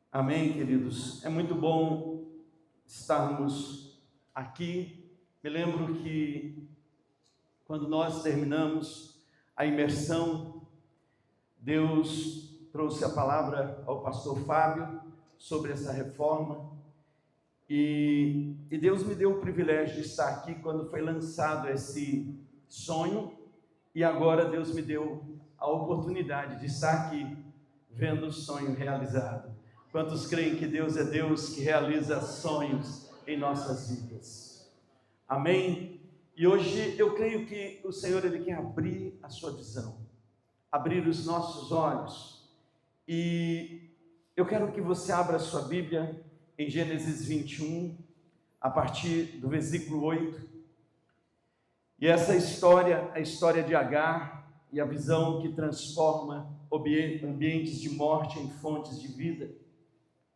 Amém, queridos? É muito bom estarmos aqui. Me lembro que quando nós terminamos a imersão, Deus trouxe a palavra ao pastor Fábio sobre essa reforma e Deus me deu o privilégio de estar aqui quando foi lançado esse sonho e agora Deus me deu a oportunidade de estar aqui vendo o sonho realizado. Quantos creem que Deus é Deus que realiza sonhos em nossas vidas? Amém? E hoje eu creio que o Senhor Ele quer abrir a sua visão, abrir os nossos olhos. E eu quero que você abra a sua Bíblia em Gênesis 21, a partir do versículo 8. E essa história, a história de Agar e a visão que transforma ambientes de morte em fontes de vida.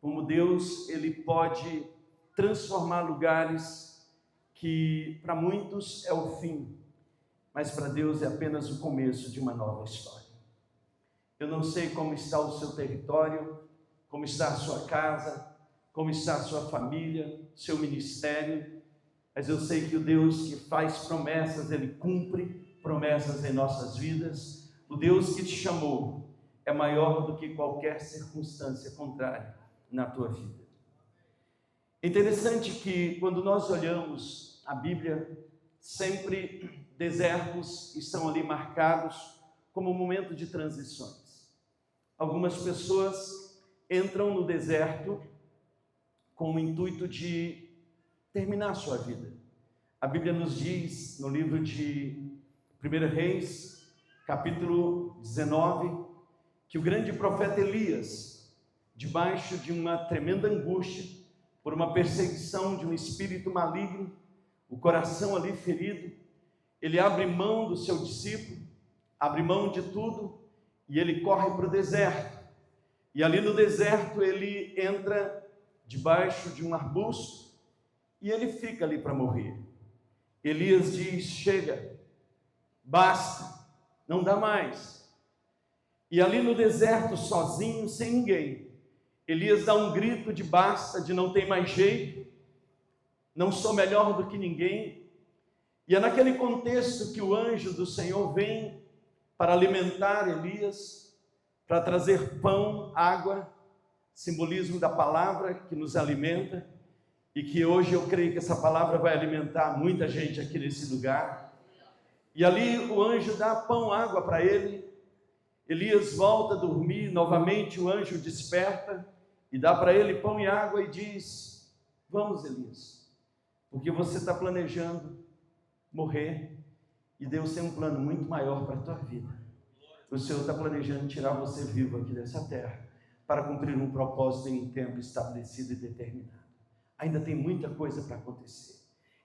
Como Deus, Ele pode transformar lugares que para muitos é o fim, mas para Deus é apenas o começo de uma nova história. Eu não sei como está o seu território, como está a sua casa, como está a sua família, seu ministério, mas eu sei que o Deus que faz promessas, Ele cumpre promessas em nossas vidas. O Deus que te chamou é maior do que qualquer circunstância contrária na tua vida. É interessante que quando nós olhamos a Bíblia, sempre desertos estão ali marcados como um momento de transições. Algumas pessoas entram no deserto com o intuito de terminar sua vida. A Bíblia nos diz no livro de 1 Reis, capítulo 19, que o grande profeta Elias, debaixo de uma tremenda angústia, por uma perseguição de um espírito maligno, o coração ali ferido, ele abre mão do seu discípulo, abre mão de tudo, e ele corre para o deserto. E ali no deserto ele entra debaixo de um arbusto, e ele fica ali para morrer. Elias diz: chega, basta, não dá mais. E ali no deserto, sozinho, sem ninguém, Elias dá um grito de basta, de não tem mais jeito, não sou melhor do que ninguém. E é naquele contexto que o anjo do Senhor vem para alimentar Elias, para trazer pão, água, simbolismo da palavra que nos alimenta, e que hoje eu creio que essa palavra vai alimentar muita gente aqui nesse lugar. E ali o anjo dá pão, água para ele. Elias volta a dormir, novamente o anjo desperta e dá para ele pão e água e diz: vamos, Elias, porque você está planejando morrer e Deus tem um plano muito maior para a tua vida. O Senhor está planejando tirar você vivo aqui dessa terra para cumprir um propósito em um tempo estabelecido e determinado. Ainda tem muita coisa para acontecer.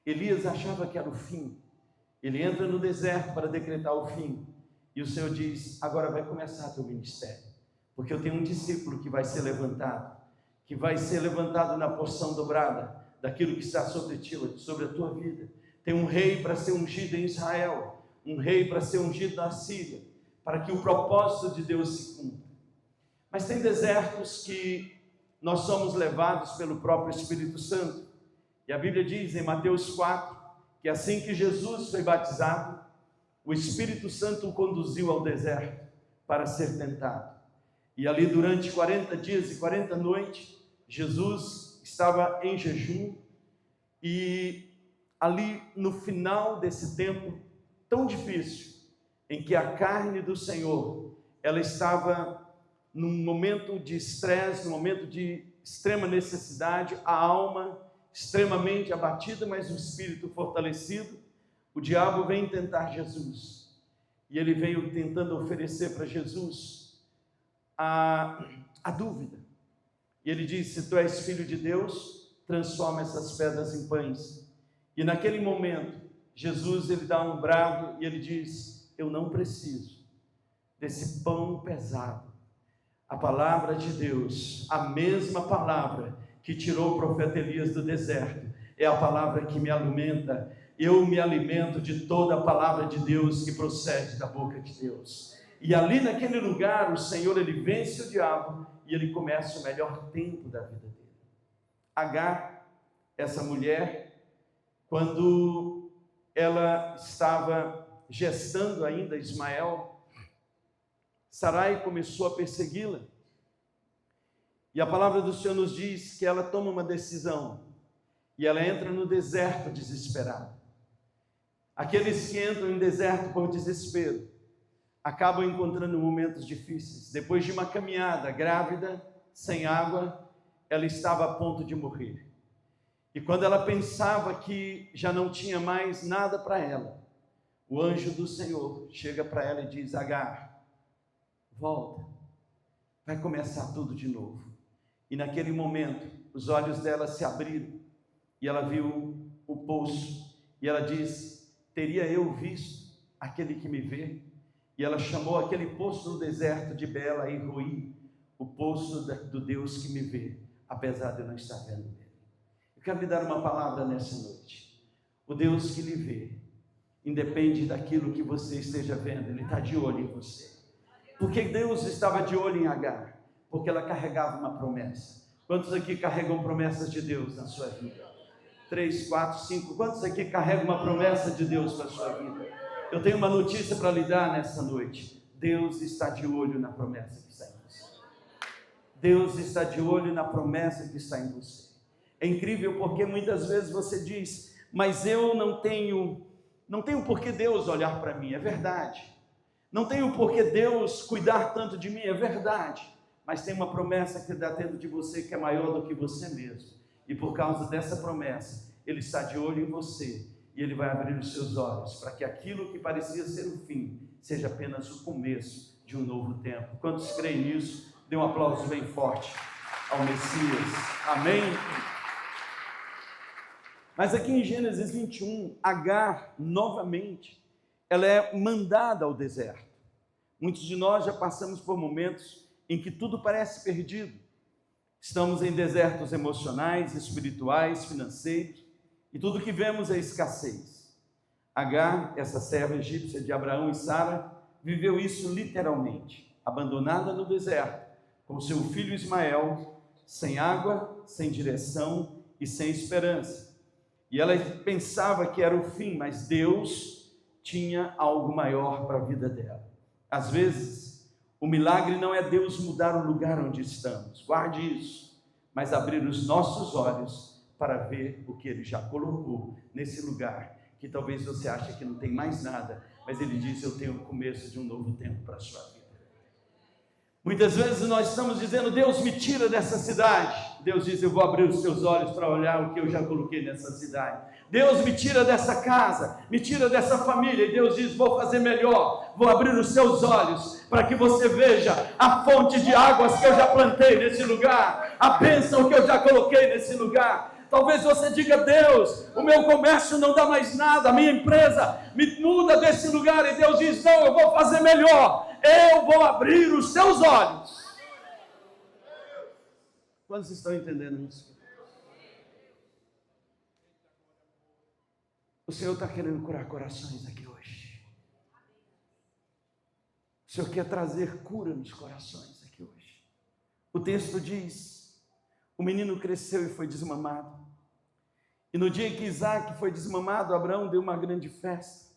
Elias achava que era o fim. Ele entra no deserto para decretar o fim. E o Senhor diz: agora vai começar teu ministério, porque eu tenho um discípulo que vai ser levantado na porção dobrada daquilo que está sobre ti, sobre a tua vida. Tem um rei para ser ungido em Israel, um rei para ser ungido na Síria, para que o propósito de Deus se cumpra. Mas tem desertos que nós somos levados pelo próprio Espírito Santo. E a Bíblia diz em Mateus 4, que assim que Jesus foi batizado, o Espírito Santo o conduziu ao deserto para ser tentado. E ali durante 40 dias e 40 noites, Jesus estava em jejum. E ali no final desse tempo tão difícil, em que a carne do Senhor, ela estava num momento de estresse, num momento de extrema necessidade, a alma extremamente abatida, mas o espírito fortalecido, o diabo vem tentar Jesus, e ele veio tentando oferecer para Jesus a dúvida, e ele disse: se tu és filho de Deus, transforma essas pedras em pães. E naquele momento, Jesus ele dá um brado, e ele diz: eu não preciso desse pão pesado. A palavra de Deus, a mesma palavra que tirou o profeta Elias do deserto, é a palavra que me alimenta. Eu me alimento de toda a palavra de Deus que procede da boca de Deus. E ali naquele lugar, o Senhor, ele vence o diabo e ele começa o melhor tempo da vida dele. Agar, essa mulher, quando ela estava gestando ainda Ismael, Sarai começou a persegui-la. E a palavra do Senhor nos diz que ela toma uma decisão e ela entra no deserto desesperada. Aqueles que entram em deserto por desespero acabam encontrando momentos difíceis. Depois de uma caminhada, grávida, sem água, ela estava a ponto de morrer. E quando ela pensava que já não tinha mais nada para ela, o anjo do Senhor chega para ela e diz: Agar, volta, vai começar tudo de novo. E naquele momento, os olhos dela se abriram e ela viu o poço. E ela diz: teria eu visto aquele que me vê? E ela chamou aquele poço no deserto de Bela e Roi, o poço do Deus que me vê, apesar de eu não estar vendo ele. Eu quero lhe dar uma palavra nessa noite. O Deus que lhe vê, independe daquilo que você esteja vendo, ele está de olho em você. Porque Deus estava de olho em Agar? Porque ela carregava uma promessa. Quantos aqui carregam promessas de Deus na sua vida? 3, 4, 5. Quantos aqui carregam uma promessa de Deus para a sua vida? Eu tenho uma notícia para lhe dar nessa noite. Deus está de olho na promessa que está em você. Deus está de olho na promessa que está em você. É incrível porque muitas vezes você diz: mas eu não tenho por que Deus olhar para mim. É verdade. Não tenho por que Deus cuidar tanto de mim. É verdade. Mas tem uma promessa que está dentro de você que é maior do que você mesmo. E por causa dessa promessa, Ele está de olho em você. E Ele vai abrir os seus olhos para que aquilo que parecia ser o fim seja apenas o começo de um novo tempo. Quantos creem nisso? Dê um aplauso bem forte ao Messias. Amém? Mas aqui em Gênesis 21, Agar, novamente, ela é mandada ao deserto. Muitos de nós já passamos por momentos em que tudo parece perdido. Estamos em desertos emocionais, espirituais, financeiros, e tudo que vemos é escassez. Agar, essa serva egípcia de Abraão e Sara, viveu isso literalmente, abandonada no deserto, com seu filho Ismael, sem água, sem direção e sem esperança. E ela pensava que era o fim, mas Deus tinha algo maior para a vida dela. Às vezes, o milagre não é Deus mudar o lugar onde estamos, guarde isso, mas abrir os nossos olhos para ver o que Ele já colocou nesse lugar, que talvez você ache que não tem mais nada, mas Ele diz: eu tenho o começo de um novo tempo para a sua vida. Muitas vezes nós estamos dizendo: Deus, me tira dessa cidade. Deus diz: eu vou abrir os seus olhos para olhar o que eu já coloquei nessa cidade. Deus, me tira dessa casa, me tira dessa família. E Deus diz: vou fazer melhor, vou abrir os seus olhos para que você veja a fonte de águas que eu já plantei nesse lugar, a bênção que eu já coloquei nesse lugar. Talvez você diga: Deus, o meu comércio não dá mais nada, a minha empresa me muda desse lugar. E Deus diz: não, eu vou fazer melhor, eu vou abrir os seus olhos. Quantos estão entendendo isso? O Senhor está querendo curar corações aqui hoje. O Senhor quer trazer cura nos corações aqui hoje. O texto diz: o menino cresceu e foi desmamado. E no dia que Isaac foi desmamado, Abraão deu uma grande festa.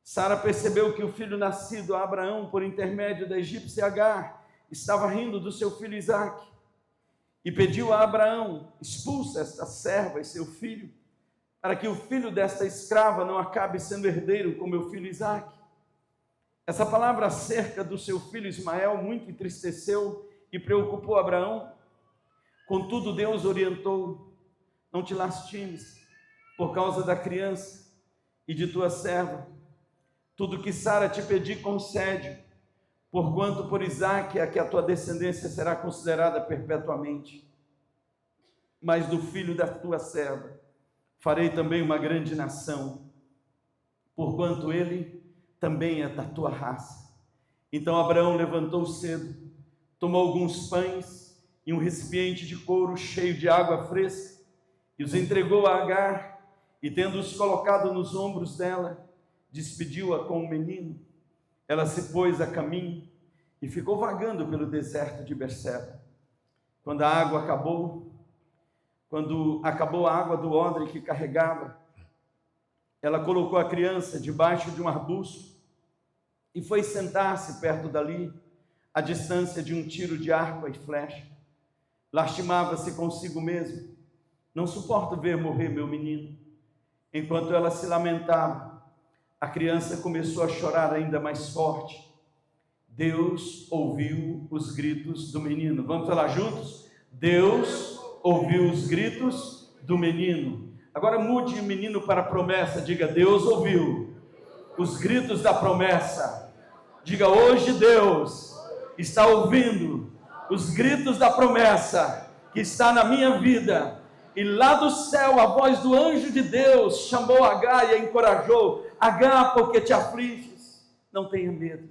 Sara percebeu que o filho nascido a Abraão por intermédio da egípcia Agar estava rindo do seu filho Isaac. E pediu a Abraão: expulsa esta serva e seu filho, para que o filho desta escrava não acabe sendo herdeiro com meu filho Isaac. Essa palavra acerca do seu filho Ismael muito entristeceu e preocupou Abraão. Contudo, Deus orientou: não te lastimes por causa da criança e de tua serva. Tudo que Sara te pedir, concede, porquanto por Isaque é que a tua descendência será considerada perpetuamente. Mas do filho da tua serva farei também uma grande nação, porquanto ele também é da tua raça. Então Abraão levantou cedo, tomou alguns pães e um recipiente de couro cheio de água fresca, e os entregou a Agar, e tendo-os colocado nos ombros dela, despediu-a com o menino. Ela se pôs a caminho e ficou vagando pelo deserto de Berseba. quando a água acabou, quando acabou a água do odre que carregava, ela colocou a criança debaixo de um arbusto e foi sentar-se perto dali, à distância de um tiro de arco e flecha. Lastimava-se consigo mesmo: não suporto ver morrer meu menino. Enquanto ela se lamentava, a criança começou a chorar ainda mais forte. Deus ouviu os gritos do menino. Vamos falar juntos? Deus ouviu os gritos do menino. Agora mude o menino para a promessa. Diga: Deus ouviu os gritos da promessa. Diga: hoje Deus está ouvindo os gritos da promessa que está na minha vida. E lá do céu a voz do anjo de Deus chamou Agar e a encorajou: Agar, porque te afliges? Não tenha medo,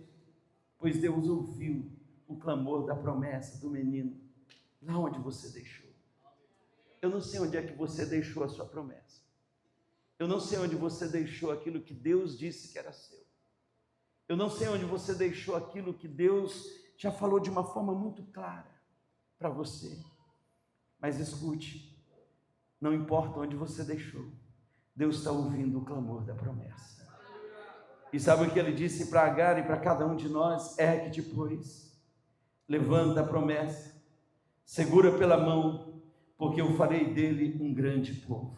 pois Deus ouviu o clamor da promessa do menino lá onde você deixou. Eu não sei onde é que você deixou a sua promessa. Eu não sei onde você deixou aquilo que Deus disse que era seu. Eu não sei onde você deixou aquilo que Deus já falou de uma forma muito clara para você. Mas escute, não importa onde você deixou, Deus está ouvindo o clamor da promessa. E sabe o que ele disse para Agar e para cada um de nós? Ergue-te, pois, levanta a promessa, segura pela mão, porque eu farei dele um grande povo.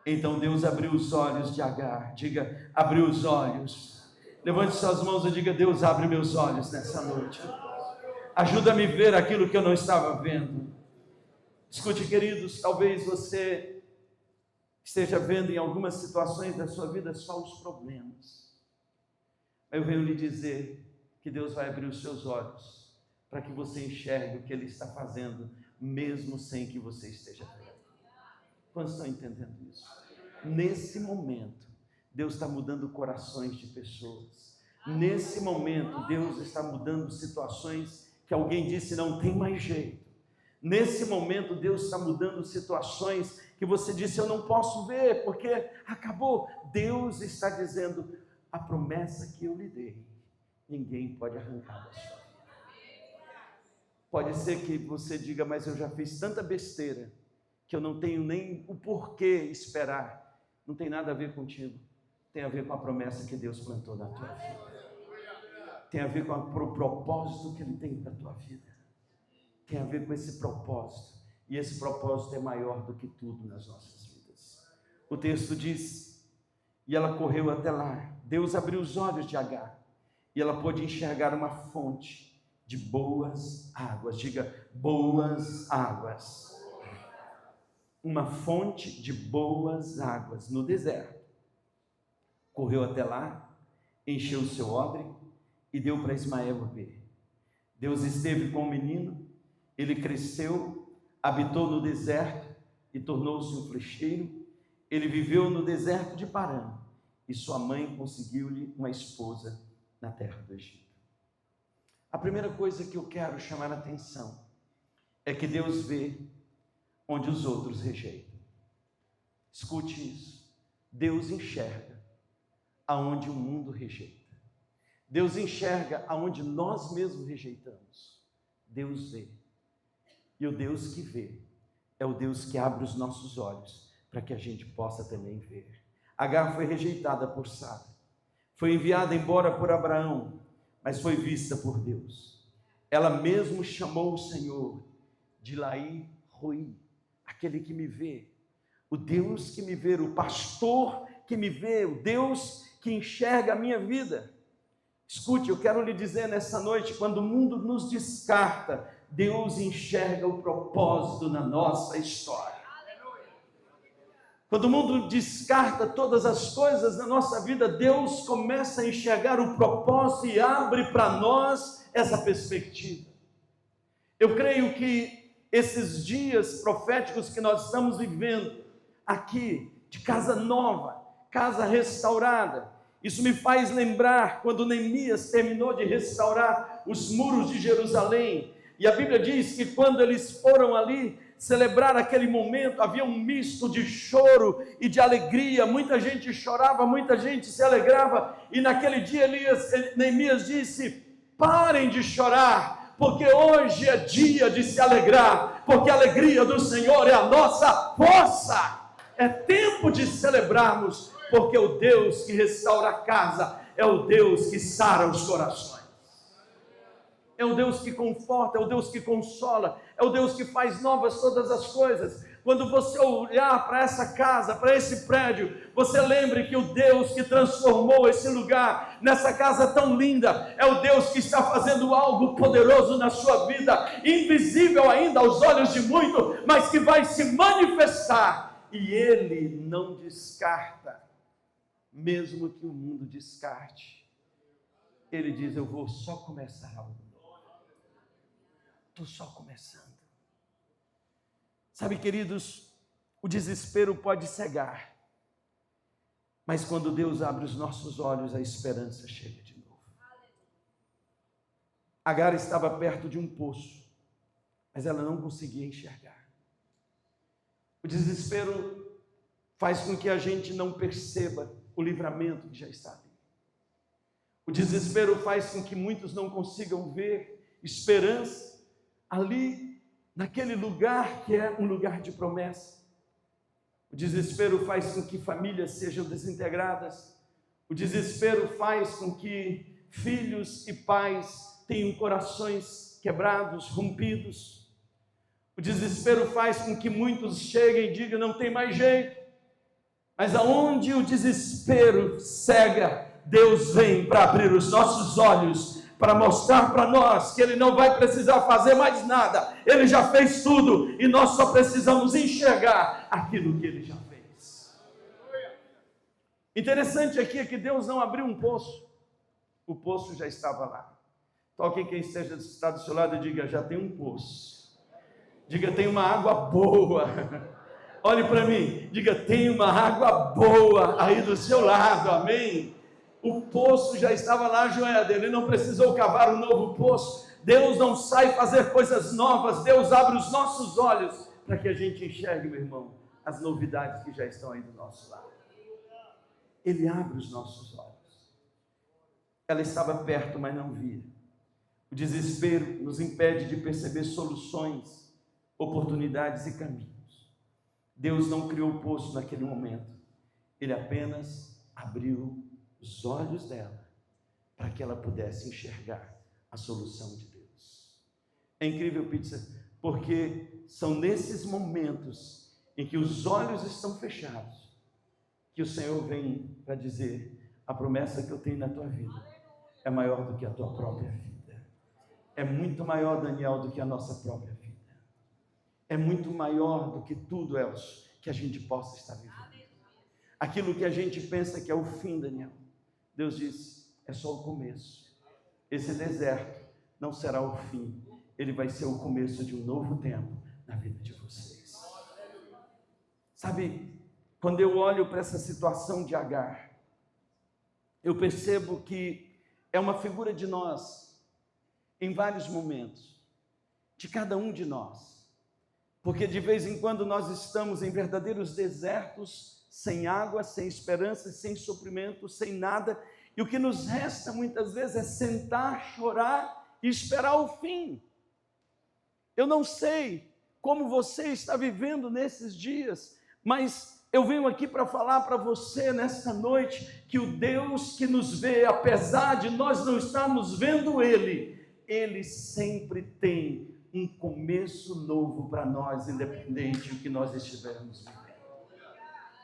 Então Deus abriu os olhos de Agar. Diga: abriu os olhos. Levante suas mãos e diga: Deus, abre meus olhos nessa noite. Ajuda-me a ver aquilo que eu não estava vendo. Escute, queridos, talvez você esteja vendo em algumas situações da sua vida só os problemas. Eu venho lhe dizer que Deus vai abrir os seus olhos para que você enxergue o que Ele está fazendo, mesmo sem que você esteja vendo. Quantos estão entendendo isso? Nesse momento, Deus está mudando corações de pessoas. Nesse momento, Deus está mudando situações que alguém disse não tem mais jeito. Nesse momento, Deus está mudando situações que você disse eu não posso ver porque acabou. Deus está dizendo: a promessa que eu lhe dei, ninguém pode arrancar da sua vida. Pode ser que você diga: mas eu já fiz tanta besteira que eu não tenho nem o porquê esperar. Não tem nada a ver contigo. Tem a ver com a promessa que Deus plantou na tua vida. Tem a ver com o propósito que Ele tem para a tua vida. Tem a ver com esse propósito. E esse propósito é maior do que tudo nas nossas vidas. O texto diz: e ela correu até lá. Deus abriu os olhos de Agar e ela pôde enxergar uma fonte de boas águas. Diga: boas águas. Uma fonte de boas águas no deserto. Correu até lá, encheu o seu odre e deu para Ismael beber. Deus esteve com o menino, ele cresceu, habitou no deserto e tornou-se um flecheiro. Ele viveu no deserto de Parã e sua mãe conseguiu-lhe uma esposa na terra do Egito. A primeira coisa que eu quero chamar a atenção é que Deus vê onde os outros rejeitam. Escute isso. Deus enxerga aonde o mundo rejeita. Deus enxerga aonde nós mesmos rejeitamos. Deus vê. E o Deus que vê é o Deus que abre os nossos olhos para que a gente possa também ver. Agar foi rejeitada por Sara. Foi enviada embora por Abraão, mas foi vista por Deus. Ela mesmo chamou o Senhor de Laí Roi, aquele que me vê. O Deus que me vê, o pastor que me vê, o Deus que enxerga a minha vida. Escute, eu quero lhe dizer nessa noite, quando o mundo nos descarta, Deus enxerga o propósito na nossa história. Quando o mundo descarta todas as coisas na nossa vida, Deus começa a enxergar o propósito e abre para nós essa perspectiva. Eu creio que esses dias proféticos que nós estamos vivendo aqui, de casa nova, casa restaurada, isso me faz lembrar quando Neemias terminou de restaurar os muros de Jerusalém, e a Bíblia diz que quando eles foram ali celebrar aquele momento, havia um misto de choro e de alegria, muita gente chorava, muita gente se alegrava, e naquele dia Neemias disse: parem de chorar, porque hoje é dia de se alegrar, porque a alegria do Senhor é a nossa força. É tempo de celebrarmos, porque o Deus que restaura a casa é o Deus que sara os corações. É o Deus que conforta, é o Deus que consola, é o Deus que faz novas todas as coisas. Quando você olhar para essa casa, para esse prédio, você lembre que o Deus que transformou esse lugar nessa casa tão linda, é o Deus que está fazendo algo poderoso na sua vida, invisível ainda aos olhos de muitos, mas que vai se manifestar. E Ele não descarta, mesmo que o mundo descarte. Ele diz: eu vou só começar algo novo. Estou só começando. Sabe, queridos, o desespero pode cegar, mas quando Deus abre os nossos olhos, a esperança chega de novo. Agar estava perto de um poço, mas ela não conseguia enxergar. O desespero faz com que a gente não perceba o livramento que já está ali. O desespero faz com que muitos não consigam ver esperança ali, naquele lugar que é um lugar de promessa. O desespero faz com que famílias sejam desintegradas. O desespero faz com que filhos e pais tenham corações quebrados, rompidos. O desespero faz com que muitos cheguem e digam: não tem mais jeito. Mas aonde o desespero cega, Deus vem para abrir os nossos olhos, para mostrar para nós que Ele não vai precisar fazer mais nada. Ele já fez tudo e nós só precisamos enxergar aquilo que Ele já fez. Interessante aqui é que Deus não abriu um poço. O poço já estava lá. Toque quem está do seu lado e diga: já tem um poço. Diga: tem uma água boa. Olhe para mim, diga: tem uma água boa aí do seu lado, amém? O poço já estava lá, Joéder, ele não precisou cavar um novo poço. Deus não sai fazer coisas novas, Deus abre os nossos olhos para que a gente enxergue, meu irmão, as novidades que já estão aí do nosso lado. Ele abre os nossos olhos. Ela estava perto, mas não via. O desespero nos impede de perceber soluções, oportunidades e caminhos. Deus não criou o poço naquele momento, Ele apenas abriu os olhos dela para que ela pudesse enxergar a solução de Deus. É incrível, Pizza, porque são nesses momentos em que os olhos estão fechados que o Senhor vem para dizer: a promessa que eu tenho na tua vida é maior do que a tua própria vida. É muito maior, Daniel, do que a nossa própria vida. É muito maior do que tudo, Elcio, que a gente possa estar vivendo. Aquilo que a gente pensa que é o fim, Daniel, Deus disse: é só o começo. Esse deserto não será o fim, ele vai ser o começo de um novo tempo na vida de vocês. Sabe, quando eu olho para essa situação de Agar, eu percebo que é uma figura de nós, em vários momentos, de cada um de nós, porque de vez em quando nós estamos em verdadeiros desertos, sem água, sem esperança, sem suprimento, sem nada, e o que nos resta muitas vezes é sentar, chorar e esperar o fim. Eu não sei como você está vivendo nesses dias, mas eu venho aqui para falar para você nesta noite que o Deus que nos vê, apesar de nós não estarmos vendo Ele sempre tem um começo novo para nós, independente do que nós estivermos vivendo.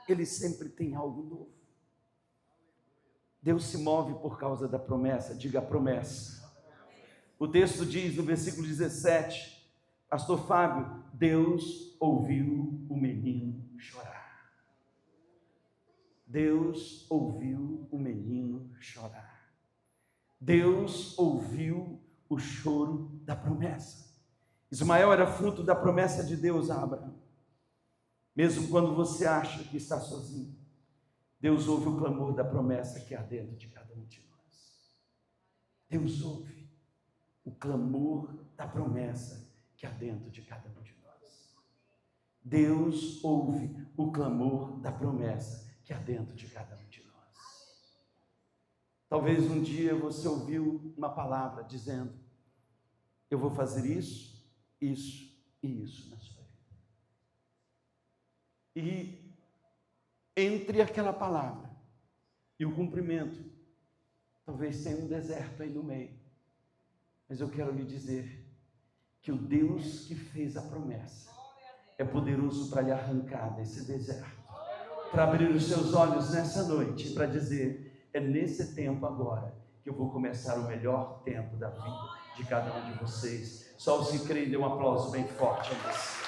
Ele sempre tem algo novo. Deus se move por causa da promessa. Diga: a promessa. O texto diz no versículo 17, pastor Fábio: Deus ouviu o menino chorar. Deus ouviu o menino chorar. Deus ouviu o choro da promessa. Ismael era fruto da promessa de Deus a Abraão. Mesmo quando você acha que está sozinho, Deus ouve o clamor da promessa que há dentro de cada um de nós. Deus ouve o clamor da promessa que há dentro de cada um de nós. Deus ouve o clamor da promessa que há dentro de cada um de nós. Talvez um dia você ouviu uma palavra dizendo: eu vou fazer isso, isso e isso na sua vida. E entre aquela palavra e o cumprimento, talvez tenha um deserto aí no meio. Mas eu quero lhe dizer que o Deus que fez a promessa é poderoso para lhe arrancar desse deserto, para abrir os seus olhos nessa noite, para dizer: é nesse tempo agora que eu vou começar o melhor tempo da vida de cada um de vocês. Só os que creem, dê um aplauso bem forte a eles.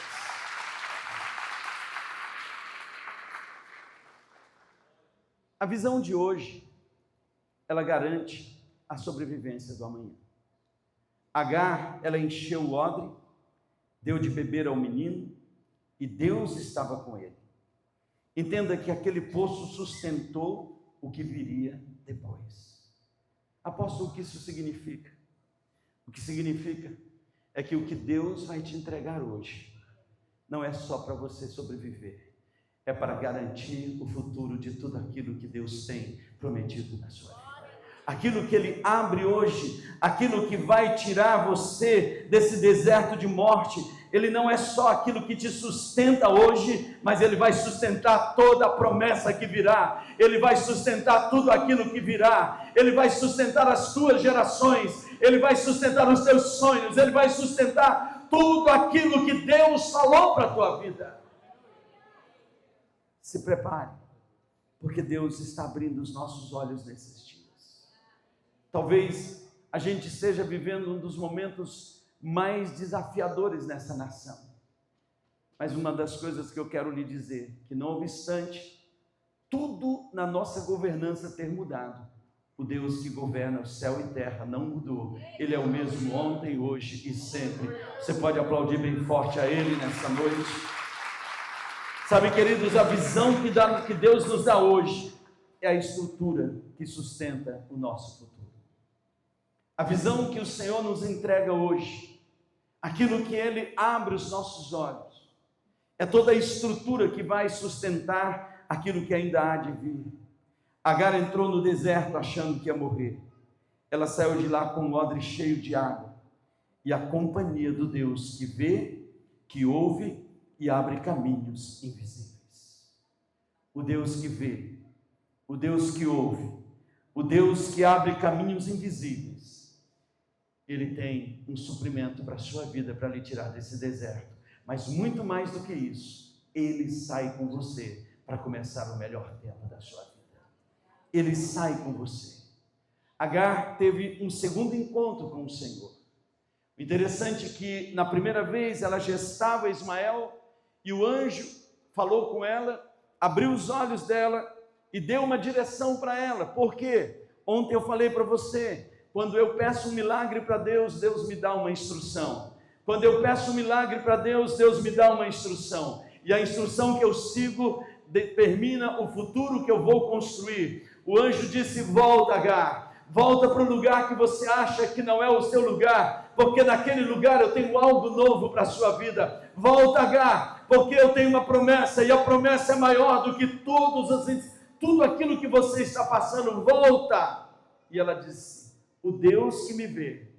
A visão de hoje, ela garante a sobrevivência do amanhã. Agar, ela encheu o odre, deu de beber ao menino, e Deus estava com ele. Entenda que aquele poço sustentou o que viria depois. Apóstolo, o que isso significa? O que significa é que o que Deus vai te entregar hoje não é só para você sobreviver, é para garantir o futuro de tudo aquilo que Deus tem prometido na sua vida. Aquilo que Ele abre hoje, aquilo que vai tirar você desse deserto de morte, Ele não é só aquilo que te sustenta hoje, mas Ele vai sustentar toda a promessa que virá, Ele vai sustentar tudo aquilo que virá, Ele vai sustentar as tuas gerações, Ele vai sustentar os teus sonhos, Ele vai sustentar tudo aquilo que Deus falou para a tua vida. Se prepare, porque Deus está abrindo os nossos olhos nesses dias. Talvez a gente esteja vivendo um dos momentos mais desafiadores nessa nação. Mas uma das coisas que eu quero lhe dizer, que não obstante tudo na nossa governança ter mudado, o Deus que governa o céu e terra não mudou. Ele é o mesmo ontem, hoje e sempre. Você pode aplaudir bem forte a Ele nessa noite. Sabe, queridos, a visão que Deus nos dá hoje é a estrutura que sustenta o nosso futuro. A visão que o Senhor nos entrega hoje, aquilo que Ele abre os nossos olhos, é toda a estrutura que vai sustentar aquilo que ainda há de vir. Agar entrou no deserto achando que ia morrer. Ela saiu de lá com um odre cheio de água e a companhia do Deus que vê, que ouve e abre caminhos invisíveis. O Deus que vê, o Deus que ouve, o Deus que abre caminhos invisíveis, Ele tem um suprimento para a sua vida, para lhe tirar desse deserto. Mas muito mais do que isso, Ele sai com você para começar o melhor tempo da sua vida. Ele sai com você. Agar teve um segundo encontro com o Senhor. O interessante é que na primeira vez ela gestava Ismael e o anjo falou com ela, abriu os olhos dela e deu uma direção para ela. Por quê? Ontem eu falei para você, quando eu peço um milagre para Deus, Deus me dá uma instrução. Quando eu peço um milagre para Deus, Deus me dá uma instrução. E a instrução que eu sigo determina o futuro que eu vou construir. O anjo disse: volta, Agar, volta para o lugar que você acha que não é o seu lugar, porque naquele lugar eu tenho algo novo para a sua vida. Volta, Agar, porque eu tenho uma promessa, e a promessa é maior do que tudo aquilo que você está passando. Volta. E ela disse: o Deus que me vê,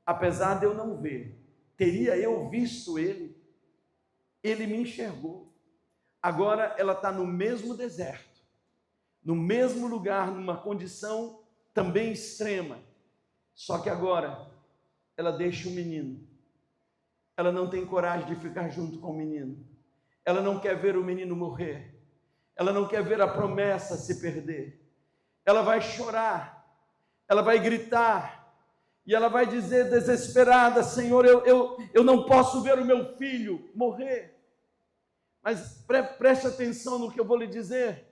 apesar de eu não ver, teria eu visto Ele? Ele me enxergou. Agora ela está no mesmo deserto, no mesmo lugar, numa condição também extrema, só que agora ela deixa o menino. Ela não tem coragem de ficar junto com o menino, ela não quer ver o menino morrer, ela não quer ver a promessa se perder. Ela vai chorar, ela vai gritar, e ela vai dizer desesperada: Senhor, eu não posso ver o meu filho morrer. Mas preste atenção no que eu vou lhe dizer.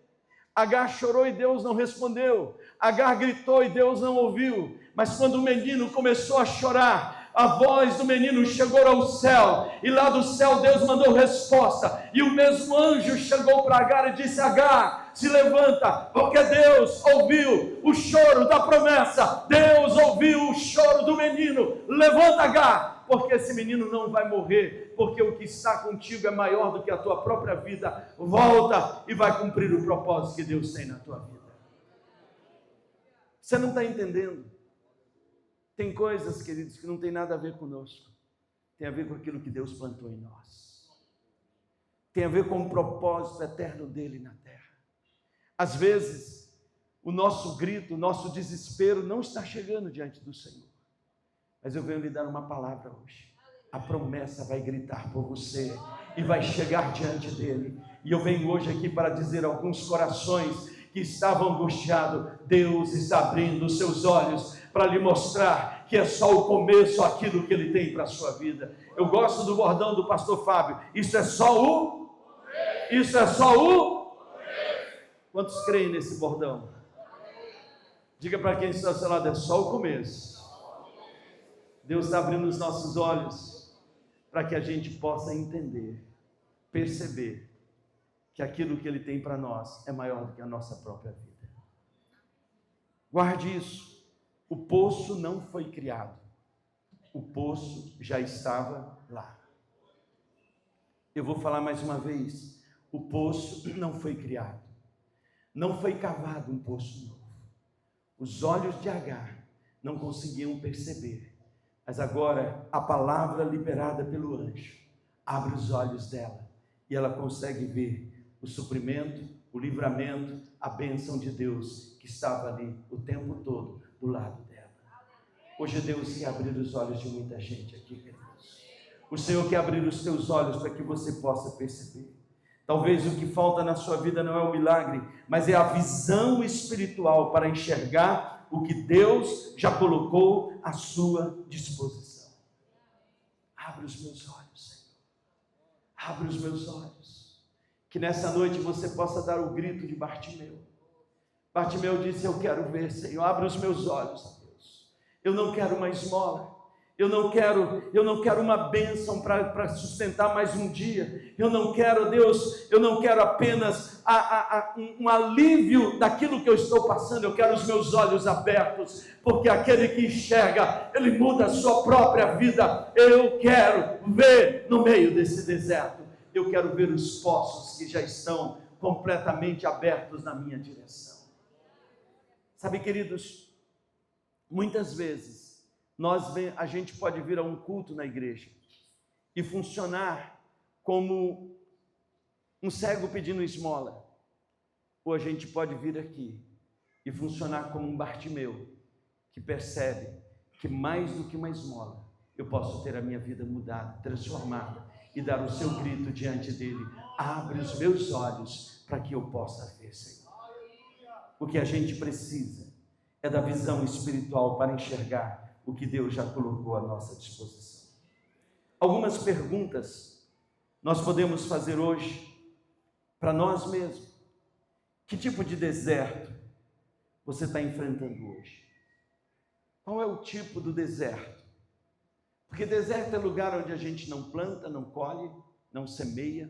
Agar chorou e Deus não respondeu. Agar gritou e Deus não ouviu. Mas quando o menino começou a chorar, a voz do menino chegou ao céu, e lá do céu Deus mandou resposta, e o mesmo anjo chegou para Agar e disse: Agar, se levanta, porque Deus ouviu o choro da promessa, Deus ouviu o choro do menino. Levanta, Agar, porque esse menino não vai morrer, porque o que está contigo é maior do que a tua própria vida. Volta e vai cumprir o propósito que Deus tem na tua vida. Você não está entendendo? Tem coisas, queridos, que não tem nada a ver conosco. Tem a ver com aquilo que Deus plantou em nós. Tem a ver com o propósito eterno dele na terra. Às vezes, o nosso grito, o nosso desespero não está chegando diante do Senhor. Mas eu venho lhe dar uma palavra hoje. A promessa vai gritar por você e vai chegar diante dele. E eu venho hoje aqui para dizer a alguns corações que estavam angustiados: Deus está abrindo os seus olhos para lhe mostrar que é só o começo aquilo que ele tem para a sua vida. Eu gosto do bordão do pastor Fábio. Isso é só o... Quantos creem nesse bordão? Diga para quem está ao seu lado: é só o começo. Deus está abrindo os nossos olhos para que a gente possa entender, perceber que aquilo que ele tem para nós é maior do que a nossa própria vida. Guarde isso. O poço não foi criado. O poço já estava lá. Eu vou falar mais uma vez. O poço não foi criado. Não foi cavado um poço novo. Os olhos de Agar não conseguiam perceber. Mas agora a palavra liberada pelo anjo abre os olhos dela e ela consegue ver o suprimento, o livramento, a bênção de Deus que estava ali o tempo todo do lado dela. Hoje Deus quer abrir os olhos de muita gente aqui, queridos. O Senhor quer abrir os teus olhos para que você possa perceber. Talvez o que falta na sua vida não é o milagre, mas é a visão espiritual para enxergar o que Deus já colocou à sua disposição. Abre os meus olhos, Senhor. Abre os meus olhos. Que nessa noite você possa dar o grito de Bartimeu. Bartimeu disse: eu quero ver, Senhor. Abre os meus olhos, Deus. Eu não quero uma esmola. Eu não quero uma bênção para sustentar mais um dia. Eu não quero, Deus, eu não quero apenas um alívio daquilo que eu estou passando. Eu quero os meus olhos abertos, porque aquele que enxerga, ele muda a sua própria vida. Eu quero ver no meio desse deserto. Eu quero ver os poços que já estão completamente abertos na minha direção. Sabe, queridos, muitas vezes a gente pode vir a um culto na igreja e funcionar como um cego pedindo esmola, ou a gente pode vir aqui e funcionar como um Bartimeu, que percebe que mais do que uma esmola, eu posso ter a minha vida mudada, transformada, e dar o seu grito diante dele: abre os meus olhos para que eu possa ver, Senhor. O que a gente precisa é da visão espiritual para enxergar o que Deus já colocou à nossa disposição. Algumas perguntas nós podemos fazer hoje para nós mesmos. Que tipo de deserto você está enfrentando hoje? Qual é o tipo do deserto? Porque deserto é lugar onde a gente não planta, não colhe, não semeia.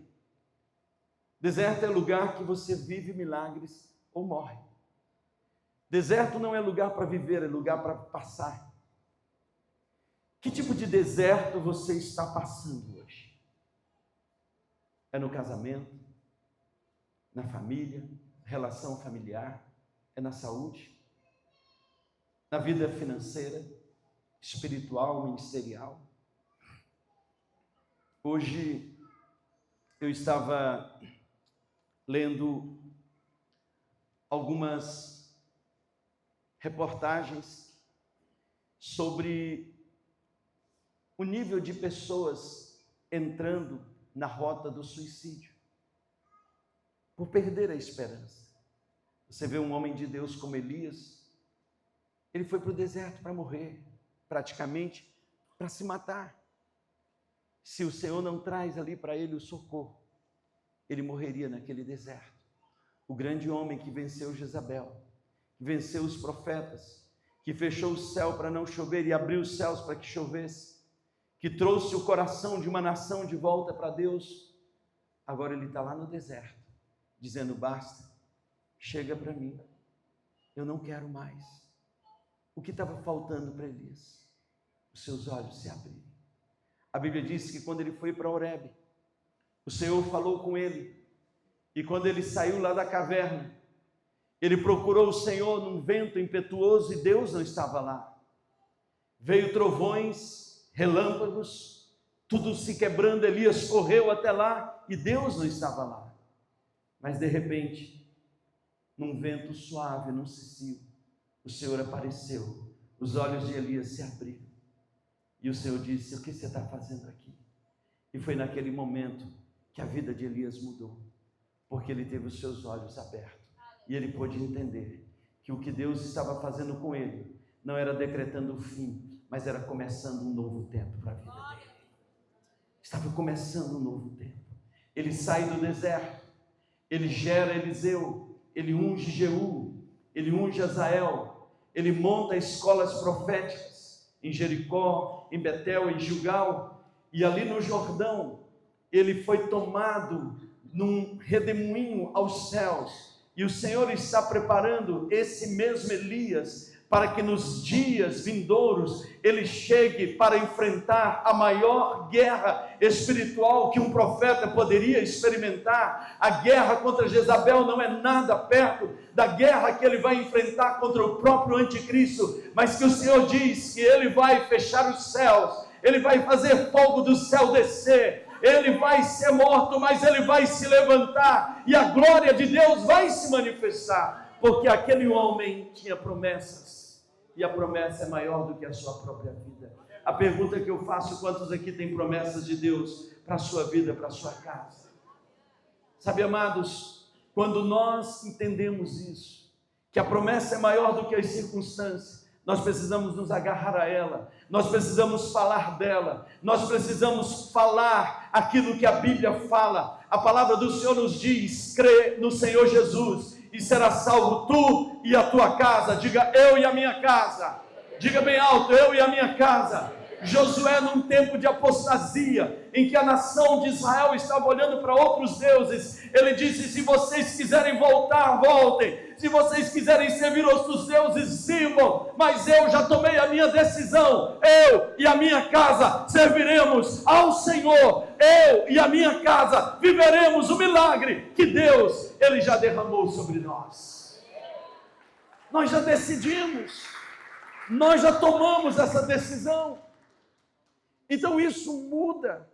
Deserto é lugar que você vive milagres ou morre. Deserto não é lugar para viver, é lugar para passar. Que tipo de deserto você está passando hoje? É no casamento? Na família? Relação familiar? É na saúde? Na vida financeira? Espiritual? Ministerial? Hoje eu estava lendo algumas reportagens sobre o nível de pessoas entrando na rota do suicídio, por perder a esperança. Você vê um homem de Deus como Elias, ele foi para o deserto para morrer, praticamente para se matar. Se o Senhor não traz ali para ele o socorro, ele morreria naquele deserto. O grande homem que venceu Jezabel, que venceu os profetas, que fechou o céu para não chover e abriu os céus para que chovesse, que trouxe o coração de uma nação de volta para Deus, agora ele está lá no deserto, dizendo: basta, chega para mim, eu não quero mais. O que estava faltando para Elias? Os seus olhos se abrirem. A Bíblia diz que quando ele foi para Horebe, o Senhor falou com ele, e quando ele saiu lá da caverna, ele procurou o Senhor num vento impetuoso e Deus não estava lá. Veio trovões, relâmpagos, tudo se quebrando. Elias correu até lá e Deus não estava lá. Mas de repente, num vento suave, num cicio, o Senhor apareceu. Os olhos de Elias se abriram. E o Senhor disse: o que você está fazendo aqui? E foi naquele momento que a vida de Elias mudou, porque ele teve os seus olhos abertos e ele pôde entender que o que Deus estava fazendo com ele não era decretando o fim, mas era começando um novo tempo para a vida dele. Estava começando um novo tempo. Ele sai do deserto, ele gera Eliseu, ele unge Jeú, ele unge Azael, ele monta escolas proféticas em Jericó, em Betel, em Gilgal, e ali no Jordão ele foi tomado num redemoinho aos céus, e o Senhor está preparando esse mesmo Elias para que nos dias vindouros ele chegue para enfrentar a maior guerra espiritual que um profeta poderia experimentar. A guerra contra Jezabel não é nada perto da guerra que ele vai enfrentar contra o próprio anticristo, mas que o Senhor diz que ele vai fechar os céus, ele vai fazer fogo do céu descer, ele vai ser morto, mas ele vai se levantar, e a glória de Deus vai se manifestar, porque aquele homem tinha promessas, e a promessa é maior do que a sua própria vida. A pergunta que eu faço: quantos aqui têm promessas de Deus para a sua vida, para a sua casa? Sabe, amados, quando nós entendemos isso, que a promessa é maior do que as circunstâncias, nós precisamos nos agarrar a ela, nós precisamos falar dela, nós precisamos falar aquilo que a Bíblia fala. A palavra do Senhor nos diz: crê no Senhor Jesus e será salvo tu e a tua casa. Diga: eu e a minha casa. Diga bem alto: eu e a minha casa. Josué, num tempo de apostasia, em que a nação de Israel estava olhando para outros deuses, ele disse: se vocês quiserem voltar, voltem. Se vocês quiserem servir outros deuses, sirvam. Mas eu já tomei a minha decisão. Eu e a minha casa serviremos ao Senhor. Eu e a minha casa viveremos o milagre que Deus, Ele já derramou sobre nós. Nós já decidimos. Nós já tomamos essa decisão. Então isso muda.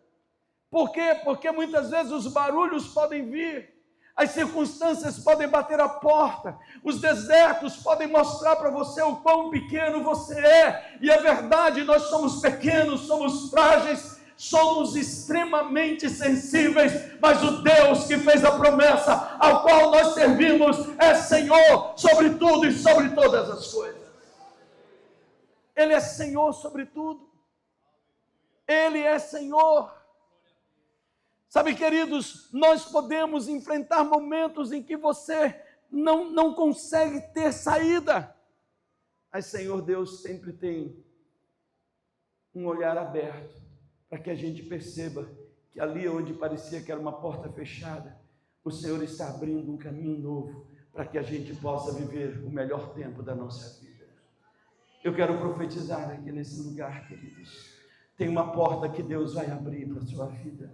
Por quê? Porque muitas vezes os barulhos podem vir, as circunstâncias podem bater a porta, os desertos podem mostrar para você o quão pequeno você é, e é verdade, nós somos pequenos, somos frágeis, somos extremamente sensíveis, mas o Deus que fez a promessa, ao qual nós servimos, é Senhor sobre tudo e sobre todas as coisas. Ele é Senhor sobre tudo. Ele é Senhor. Sabe, queridos, nós podemos enfrentar momentos em que você não consegue ter saída, mas Senhor Deus sempre tem um olhar aberto para que a gente perceba que ali onde parecia que era uma porta fechada, o Senhor está abrindo um caminho novo para que a gente possa viver o melhor tempo da nossa vida. Eu quero profetizar aqui nesse lugar, queridos. Tem uma porta que Deus vai abrir para a sua vida.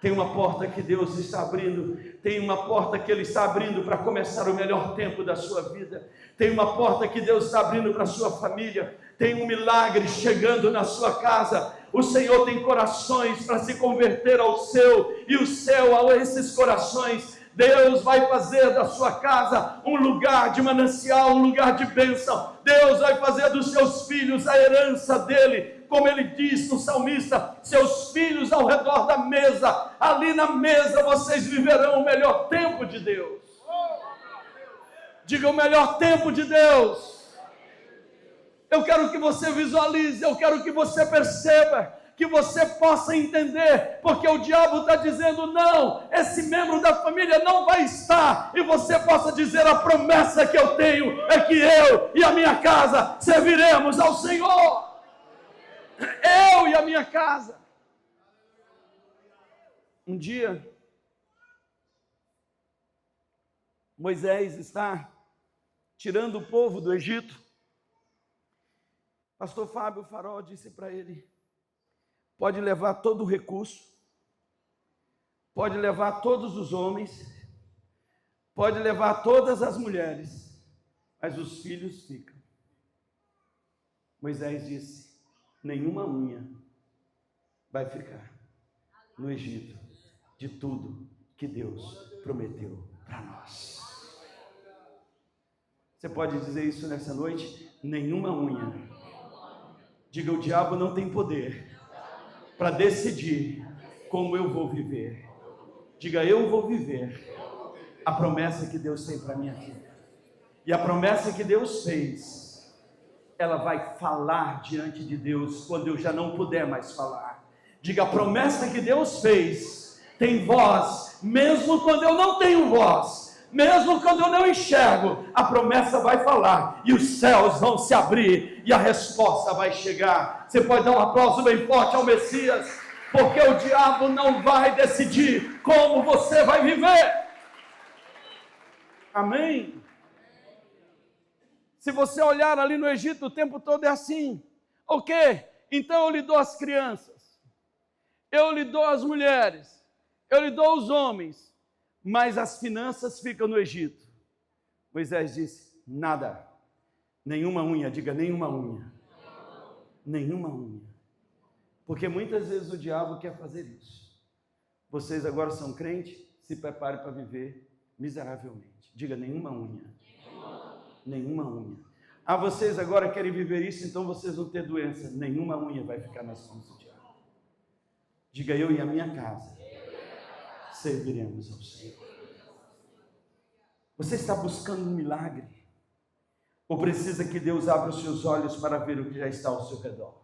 Tem uma porta que Deus está abrindo. Tem uma porta que Ele está abrindo para começar o melhor tempo da sua vida. Tem uma porta que Deus está abrindo para a sua família. Tem um milagre chegando na sua casa. O Senhor tem corações para se converter ao seu, e o céu a esses corações. Deus vai fazer da sua casa um lugar de manancial, um lugar de bênção. Deus vai fazer dos seus filhos a herança dele. Como ele diz no salmista: seus filhos ao redor da mesa, ali na mesa vocês viverão o melhor tempo de Deus. Diga: o melhor tempo de Deus. Eu quero que você visualize, eu quero que você perceba, que você possa entender, porque o diabo está dizendo: não, esse membro da família não vai estar, e você possa dizer: a promessa que eu tenho é que eu e a minha casa serviremos ao Senhor. Eu e a minha casa. Um dia, Moisés está tirando o povo do Egito. Pastor Fábio Farol disse para ele: pode levar todo o recurso, pode levar todos os homens, pode levar todas as mulheres, mas os filhos ficam. Moisés disse: nenhuma unha vai ficar no Egito de tudo que Deus prometeu para nós. Você pode dizer isso nessa noite? Nenhuma unha. Diga, o diabo não tem poder para decidir como eu vou viver. Diga, eu vou viver a promessa que Deus tem para a minha vida. E a promessa que Deus fez, ela vai falar diante de Deus quando eu já não puder mais falar. Diga, a promessa que Deus fez tem voz, mesmo quando eu não tenho voz. Mesmo quando eu não enxergo, a promessa vai falar, e os céus vão se abrir, e a resposta vai chegar. Você pode dar um aplauso bem forte ao Messias, porque o diabo não vai decidir como você vai viver. Amém? Se você olhar ali no Egito, o tempo todo é assim. Ok, então eu lhe dou as crianças, eu lhe dou as mulheres, eu lhe dou os homens, mas as finanças ficam no Egito. Moisés disse, nada, nenhuma unha, diga nenhuma unha, nenhuma unha, porque muitas vezes o diabo quer fazer isso. Vocês agora são crentes, se preparem para viver miseravelmente, diga nenhuma unha, nenhuma unha. Ah, vocês agora querem viver isso, então vocês vão ter doença, nenhuma unha vai ficar nas mãos do diabo. Diga, eu e a minha casa serviremos ao Senhor. Você está buscando um milagre? Ou precisa que Deus abra os seus olhos para ver o que já está ao seu redor?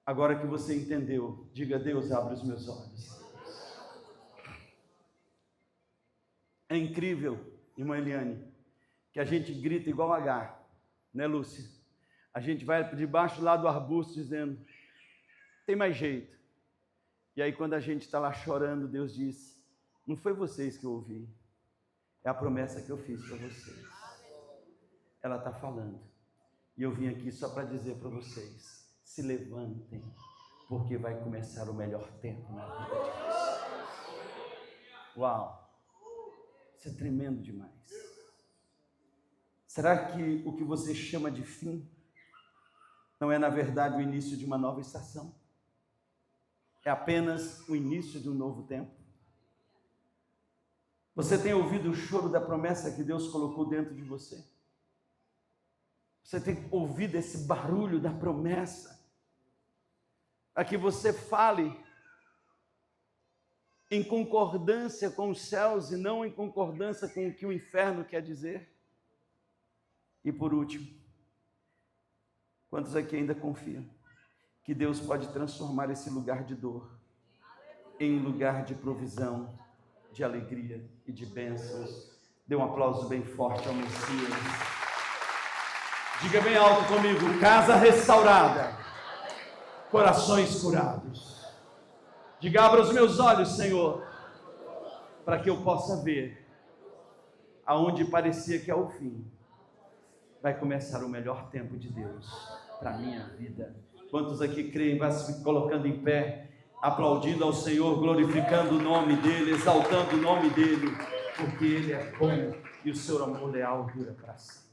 Agora que você entendeu, diga, Deus, abre os meus olhos. É incrível, irmã Eliane, que a gente grita igual H, né, Lúcia? A gente vai debaixo lá do arbusto dizendo, tem mais jeito. E aí quando a gente está lá chorando, Deus diz, não foi vocês que eu ouvi, é a promessa que eu fiz para vocês. Ela está falando. E eu vim aqui só para dizer para vocês, se levantem, porque vai começar o melhor tempo na vida de vocês. Uau! Isso é tremendo demais. Será que o que você chama de fim não é na verdade o início de uma nova estação? É apenas o início de um novo tempo? Você tem ouvido o choro da promessa que Deus colocou dentro de você? Você tem ouvido esse barulho da promessa? A que você fale em concordância com os céus e não em concordância com o que o inferno quer dizer? E por último, quantos aqui ainda confiam que Deus pode transformar esse lugar de dor em um lugar de provisão, de alegria e de bênçãos? Dê um aplauso bem forte ao Messias. Diga bem alto comigo, casa restaurada, corações curados. Diga, abra os meus olhos, Senhor, para que eu possa ver aonde parecia que é o fim. Vai começar o melhor tempo de Deus para a minha vida. Quantos aqui creem, vai se colocando em pé, aplaudindo ao Senhor, glorificando o nome dEle, exaltando o nome dEle, porque Ele é bom e o seu amor leal dura para sempre.